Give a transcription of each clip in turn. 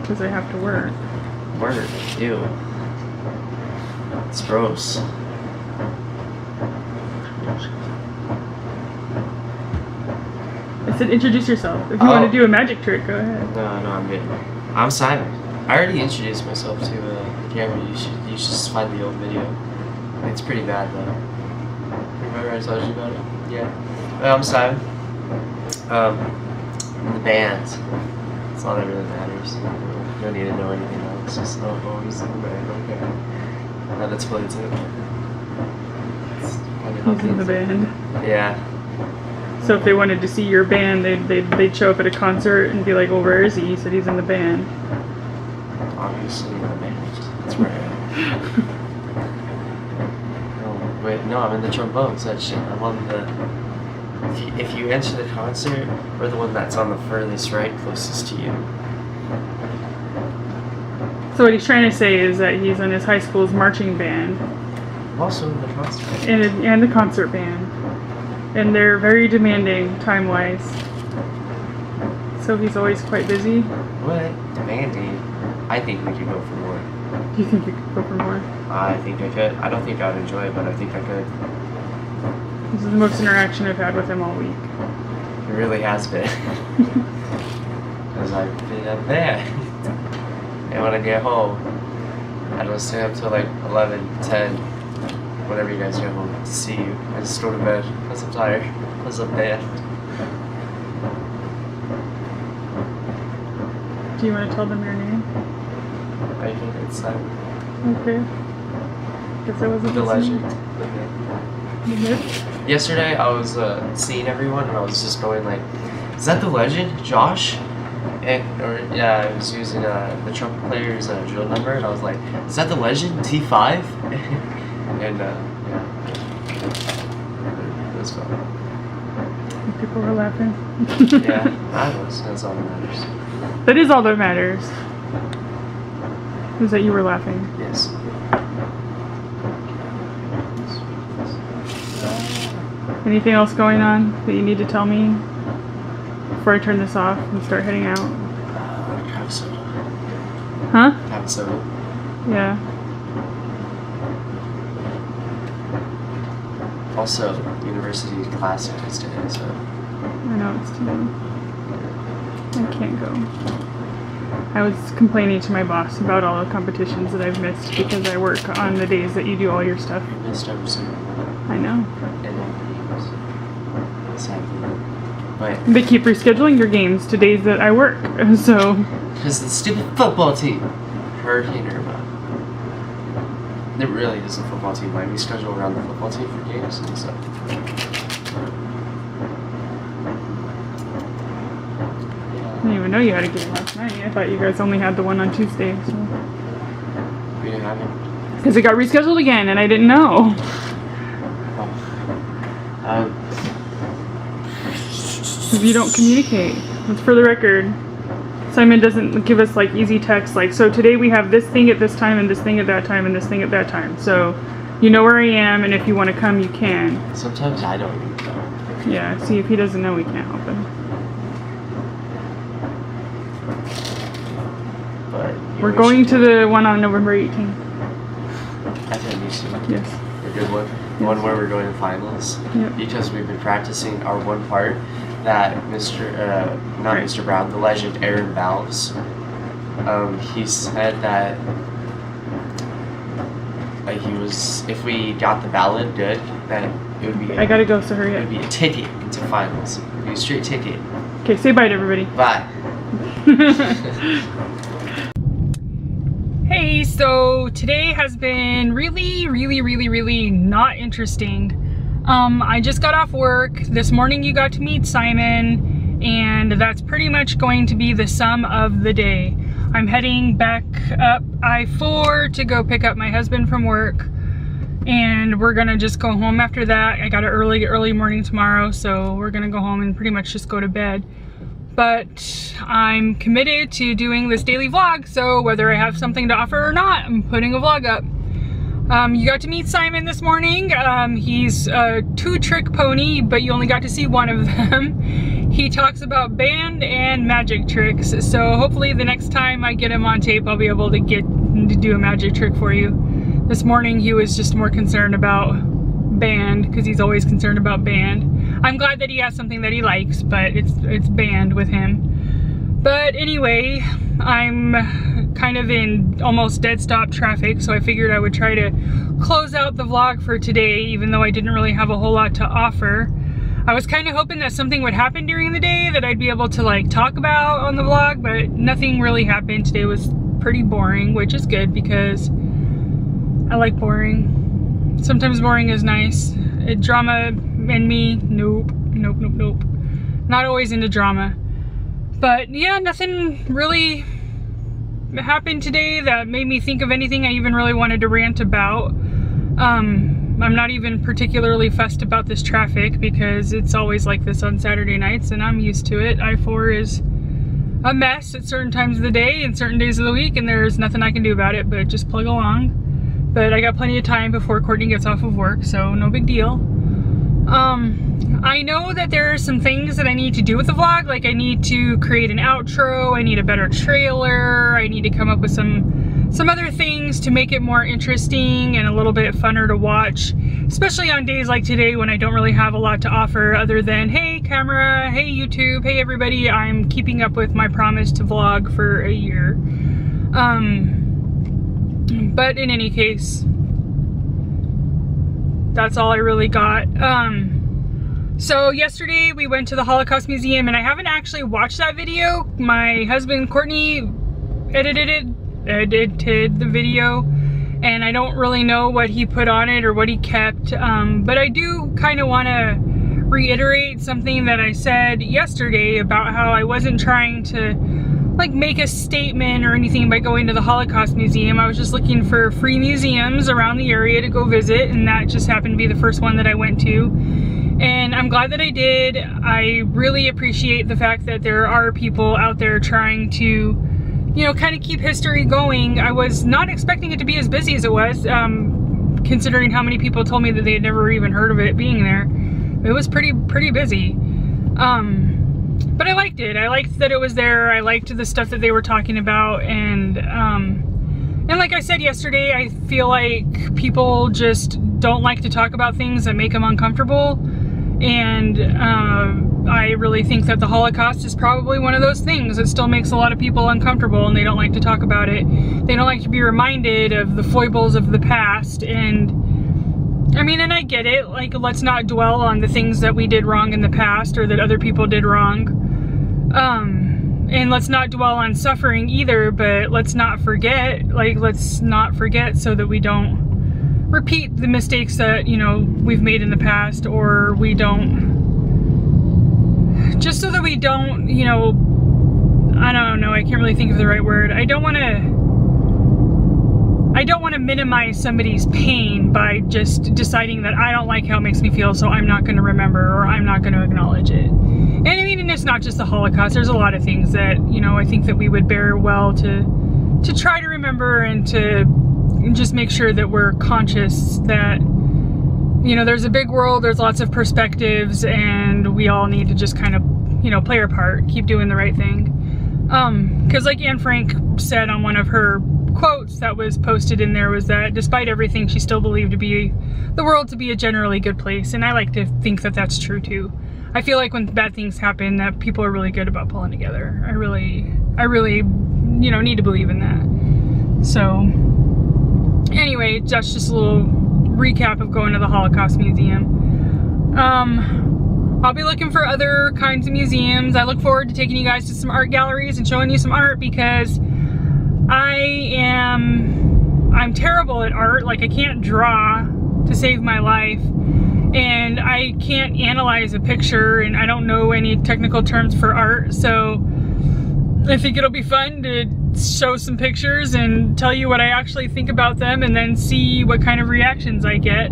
Because I have to work. Work? Ew. It's gross. I said introduce yourself. If you want to do a magic trick, go ahead. No, I'm good. I'm Simon. I already introduced myself to the camera. You should just find the old video. It's pretty bad though. Remember I told you about it? Yeah. Well, I'm Simon. The band. That's all that really matters. You don't need to know anything else. Just know always in the band. Okay. Now let's play too. He's in the band. Yeah. So if they wanted to see your band, they'd show up at a concert and be like, "Well, where is he?" He said he's in the band. Obviously in the band. That's where I am. Oh, wait, no, I'm in the trombone section. I'm on the... If you enter the concert, we're the one that's on the furthest right, closest to you. So what he's trying to say is that he's in his high school's marching band. I'm also in the concert. And the concert band. And they're very demanding time-wise. So he's always quite busy. What? Demanding? I think we could go for more. Do you think you could go for more? I think I could. I don't think I would enjoy it, but I think I could. This is the most interaction I've had with him all week. It really has been. Because I've been up there. And when I get home, I don't stay up till like 11, 10, whenever you guys get home to see you. I just go to bed because I'm tired. Because I'm dead. Do you want to tell them your name? I think it's Simon. Okay. Guess I wasn't The listening. legend. You good? Yesterday I was seeing everyone and I was just going like, is that the legend, Josh? I was using the trumpet player's drill number and I was like, is that the legend, T5? And yeah, it was fun. People were laughing. Yeah, that's all that matters. That is all that matters. Is that you were laughing. Yes. Anything else going on that you need to tell me before I turn this off and start heading out? Have soda. Huh? Have soda. Yeah. Also, university classic is today, so. I know it's too late. I can't go. I was complaining to my boss about all the competitions that I've missed because I work on the days that you do all your stuff. You missed every single one. I know. And then sadly. But They keep rescheduling your games to days that I work, so... because the stupid football team, Hurricane Irma. It really is a football team. Like, we schedule around the football team for games and stuff. I didn't even know you had a game last night. I thought you guys only had the one on Tuesday, so... We didn't have it. Because it got rescheduled again, and I didn't know. Because you don't communicate. That's for the record. Simon doesn't give us like easy text like, so today we have this thing at this time and this thing at that time and this thing at that time. So you know where I am, and if you want to come, you can. Sometimes I don't even know. Yeah, see, if he doesn't know, we can't help him. But We're going to the one on November 18th. FNBC. Yes. A good one. The one where we're going to finals. Yep. Because we've been practicing our one part that Mr. Brown, the legend Aaron Valves, he said that he was, if we got the ballot good, then it would be I gotta go, so hurry it up. would be a ticket into finals. It would be a straight ticket. Okay, say bye to everybody. Bye. Hey, so today has been really not interesting. I just got off work. This morning you got to meet Simon, and that's pretty much going to be the sum of the day. I'm heading back up I-4 to go pick up my husband from work, and we're gonna just go home after that. I got an early morning tomorrow, so we're gonna go home and pretty much just go to bed. But I'm committed to doing this daily vlog, so whether I have something to offer or not, I'm putting a vlog up. You got to meet Simon this morning. He's a two-trick pony, but you only got to see one of them. he talks about band and magic tricks. So hopefully the next time I get him on tape, I'll be able to get to do a magic trick for you. This morning he was just more concerned about band, because he's always concerned about band. I'm glad that he has something that he likes, but it's band with him. But anyway, I'm kind of in almost dead stop traffic, so I figured I would try to close out the vlog for today, even though I didn't really have a whole lot to offer. I was kind of hoping that something would happen during the day that I'd be able to like talk about on the vlog, but nothing really happened. Today was pretty boring, which is good because I like boring. Sometimes boring is nice. Drama and me, nope. Not always into drama. But yeah, nothing really happened today that made me think of anything I even really wanted to rant about. I'm not even particularly fussed about this traffic because it's always like this on Saturday nights and I'm used to it. I-4 is a mess at certain times of the day and certain days of the week, and there's nothing I can do about it but just plug along. But I got plenty of time before Courtney gets off of work, so no big deal. I know that there are some things that I need to do with the vlog, like I need to create an outro, I need a better trailer, I need to come up with some other things to make it more interesting and a little bit funner to watch, especially on days like today when I don't really have a lot to offer other than, hey camera, hey YouTube, hey everybody, I'm keeping up with my promise to vlog for a year. But in any case, that's all I really got. So yesterday we went to the Holocaust Museum, and I haven't actually watched that video. My husband Courtney edited the video, and I don't really know what he put on it or what he kept, but I do kind of want to reiterate something that I said yesterday about how I wasn't trying to like make a statement or anything by going to the Holocaust Museum. I was just looking for free museums around the area to go visit, and that just happened to be the first one that I went to. And I'm glad that I did. I really appreciate the fact that there are people out there trying to, you know, kind of keep history going. I was not expecting it to be as busy as it was, considering how many people told me that they had never even heard of it being there. It was pretty busy. But I liked it. I liked that it was there. I liked the stuff that they were talking about, and like I said yesterday, I feel like people just don't like to talk about things that make them uncomfortable, and I really think that the Holocaust is probably one of those things that still makes a lot of people uncomfortable, and they don't like to talk about it. They don't like to be reminded of the foibles of the past, and I mean, and I get it, like, let's not dwell on the things that we did wrong in the past or that other people did wrong. And let's not dwell on suffering either, but let's not forget, so that we don't repeat the mistakes that, you know, we've made in the past, or we don't, just so that we don't, you know, I don't know, I can't really think of the right word. I don't want to minimize somebody's pain by just deciding that I don't like how it makes me feel, so I'm not going to remember, or I'm not going to acknowledge it. And I mean, and it's not just the Holocaust. There's a lot of things that, you know, I think that we would bear well to try to remember, and to just make sure that we're conscious that, you know, there's a big world, there's lots of perspectives, and we all need to just kind of, you know, play our part, keep doing the right thing. Because like Anne Frank said on one of her quotes that was posted in there, was that despite everything, she still believed the world to be a generally good place, and I like to think that that's true too. I feel like when bad things happen, that people are really good about pulling together. I really, you know, need to believe in that. So anyway, that's just a little recap of going to the Holocaust Museum. I'll be looking for other kinds of museums. I look forward to taking you guys to some art galleries and showing you some art, because I'm terrible at art. Like, I can't draw to save my life, and I can't analyze a picture, and I don't know any technical terms for art, so I think it'll be fun to show some pictures and tell you what I actually think about them, and then see what kind of reactions I get.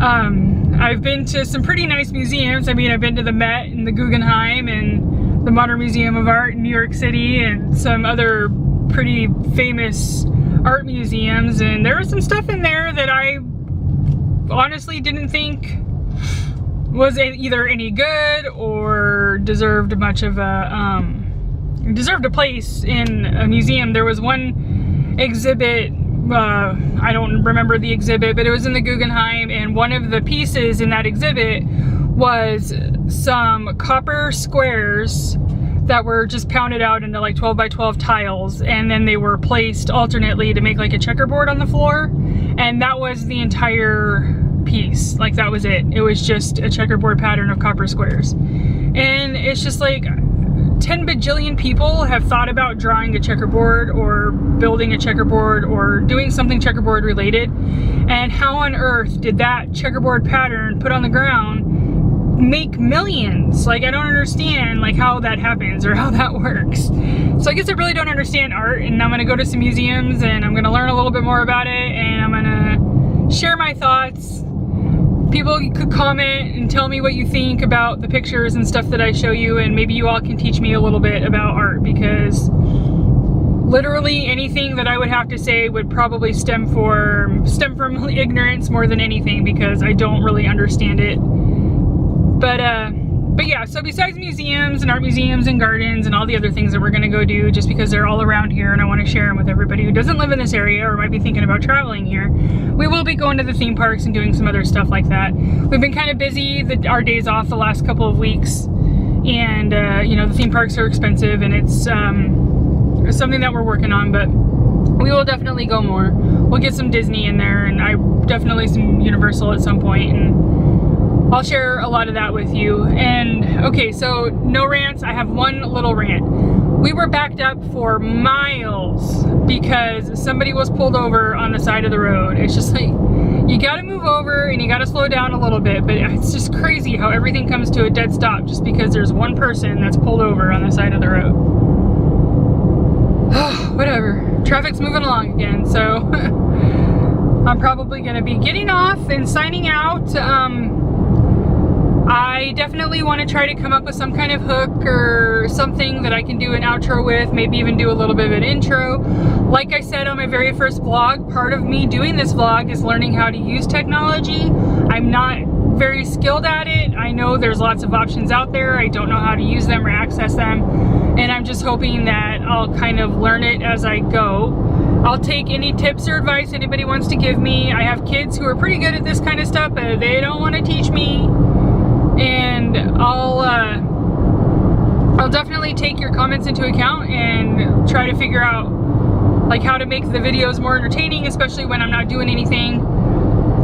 I've been to some pretty nice museums. I mean, I've been to the Met and the Guggenheim and the Modern Museum of Art in New York City, and some other pretty famous art museums, and there was some stuff in there that I honestly didn't think was either any good or deserved much of a, deserved a place in a museum. There was one exhibit, I don't remember the exhibit, but it was in the Guggenheim, and one of the pieces in that exhibit was some copper squares that were just pounded out into like 12 by 12 tiles, and then they were placed alternately to make like a checkerboard on the floor, and that was the entire piece. Like, that was it. It was just a checkerboard pattern of copper squares. And it's just like 10 bajillion people have thought about drawing a checkerboard or building a checkerboard or doing something checkerboard related, and how on earth did that checkerboard pattern put on the ground make millions? Like, I don't understand like how that happens or how that works. So I guess I really don't understand art, and I'm gonna go to some museums and I'm gonna learn a little bit more about it, and I'm gonna share my thoughts. People could comment and tell me what you think about the pictures and stuff that I show you, and maybe you all can teach me a little bit about art, because literally anything that I would have to say would probably stem from ignorance more than anything, because I don't really understand it. But yeah, so besides museums and art museums and gardens and all the other things that we're gonna go do, just because they're all around here and I want to share them with everybody who doesn't live in this area or might be thinking about traveling here, we will be going to the theme parks and doing some other stuff like that. We've been kind of busy our days off the last couple of weeks, and you know, the theme parks are expensive, and it's something that we're working on, but we will definitely go more. We'll get some Disney in there, and definitely some Universal at some point, and I'll share a lot of that with you. And okay, so no rants, I have one little rant. We were backed up for miles because somebody was pulled over on the side of the road. It's just like, you gotta move over and you gotta slow down a little bit, but it's just crazy how everything comes to a dead stop just because there's one person that's pulled over on the side of the road. Whatever, traffic's moving along again, so I'm probably gonna be getting off and signing out. I definitely want to try to come up with some kind of hook or something that I can do an outro with, maybe even do a little bit of an intro. Like I said on my very first vlog, part of me doing this vlog is learning how to use technology. I'm not very skilled at it. I know there's lots of options out there. I don't know how to use them or access them, and I'm just hoping that I'll kind of learn it as I go. I'll take any tips or advice anybody wants to give me. I have kids who are pretty good at this kind of stuff, but they don't want to teach me. And I'll definitely take your comments into account and try to figure out like how to make the videos more entertaining, especially when I'm not doing anything.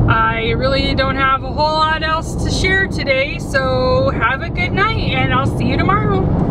I really don't have a whole lot else to share today, so have a good night and I'll see you tomorrow.